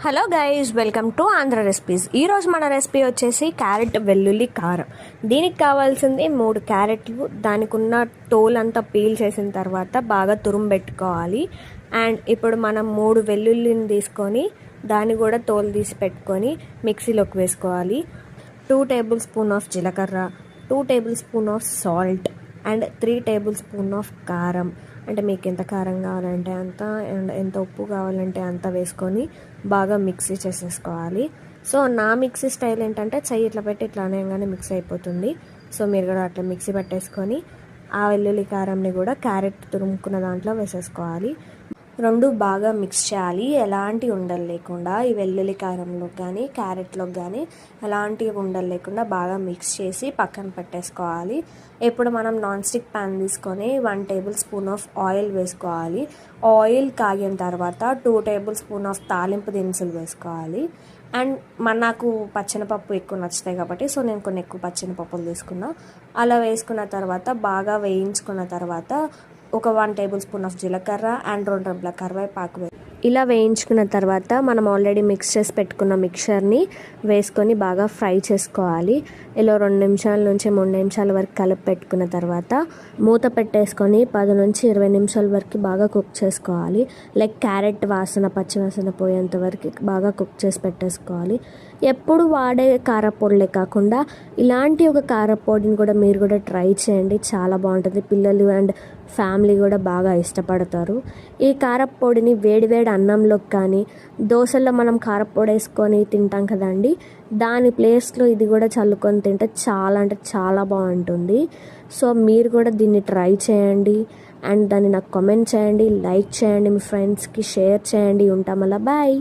Hello guys, welcome to Andhra recipes. ఈరోజు మన recipe వచ్చేసి క్యారెట్ వెల్లుల్లి కారం. దీనికి కావాల్సింది 3 క్యారెట్లు. దానికి ఉన్న తోలు అంతా పీల్ చేసిన తర్వాత బాగా తురుము పెట్టుకోవాలి. అండ్ ఇప్పుడు మనం 3 వెల్లుల్లిని తీసుకొని దాన్ని కూడా తోలు తీసి పెట్టుకొని మిక్సీలోకి వేసుకోవాలి. 2 టేబుల్ స్పూన్ ఆఫ్ జీలకర్ర, 2 table spoon of salt and 3 table spoon of కారం. అంటే మీకు ఎంత కారం కావాలంటే అంత, అండ్ ఎంత ఉప్పు కావాలంటే అంత వేసుకొని బాగా మిక్సీ చేసేసుకోవాలి. సో నా మిక్సీ స్టైల్ ఏంటంటే చెయ్యి ఇట్లా పెట్టి ఇట్లా అనేగానే మిక్స్ అయిపోతుంది. సో మీరు కూడా అట్లా మిక్సీ పట్టేసుకొని ఆ వెల్లుల్లి కారంని కూడా క్యారెట్ తురుముకున్న దాంట్లో వేసేసుకోవాలి. 2 బాగా మిక్స్ చేయాలి, ఎలాంటి ఉండలు లేకుండా. ఈ వెల్లుల్లి కారంలో కానీ క్యారెట్లో కానీ ఎలాంటి ఉండలు లేకుండా బాగా మిక్స్ చేసి పక్కన పెట్టేసుకోవాలి. ఇప్పుడు మనం నాన్ స్టిక్ ప్యాన్ తీసుకొని 1 టేబుల్ స్పూన్ ఆఫ్ ఆయిల్ వేసుకోవాలి. ఆయిల్ కాగిన తర్వాత 2 టేబుల్ స్పూన్ ఆఫ్ తాలింపు దినుసులు వేసుకోవాలి. అండ్ నాకు పచ్చెనపప్పు ఎక్కువ నచ్చుతాయి కాబట్టి సో నేను కొన్ని ఎక్కువ పచ్చెనపప్పులు తీసుకున్నా. అలా వేసుకున్న తర్వాత బాగా వేయించుకున్న తర్వాత ఒక 1 టేబుల్ స్పూన్ ఆఫ్ జీలకర్ర అండ్ 2 రెబ్బల కరివేపాకు ఇలా వేయించుకున్న తర్వాత మనం ఆల్రెడీ మిక్స్ చేసి పెట్టుకున్న మిక్చర్ని వేసుకొని బాగా ఫ్రై చేసుకోవాలి. ఇలా 2 నిమిషాల నుంచి 3 నిమిషాల వరకు కలిపి పెట్టుకున్న తర్వాత మూత పెట్టేసుకొని 10 నుంచి 20 నిమిషాల వరకు బాగా కుక్ చేసుకోవాలి. లైక్ క్యారెట్ వాసన పచ్చి వాసన పోయేంత వరకు బాగా కుక్ చేసి పెట్టేసుకోవాలి. ఎప్పుడు వాడే కారపొడిలే కాకుండా ఇలాంటి ఒక కారపొడిని కూడా మీరు కూడా ట్రై చేయండి, చాలా బాగుంటుంది. పిల్లలు అండ్ ఫ్యామిలీ కూడా బాగా ఇష్టపడతారు. ఈ కారపొడిని వేడివేడి అన్నంలోకి కానీ దోశల్లో మనం కారపొడి వేసుకొని తింటాం కదండి, దాని ప్లేస్లో ఇది కూడా చల్లుకొని తింటే చాలా అంటే చాలా బాగుంటుంది. సో మీరు కూడా దీన్ని ట్రై చేయండి అండ్ దాన్ని నాకు కామెంట్ చేయండి, లైక్ చేయండి, మీ ఫ్రెండ్స్కి షేర్ చేయండి. ఉంటాం అలా, బాయ్.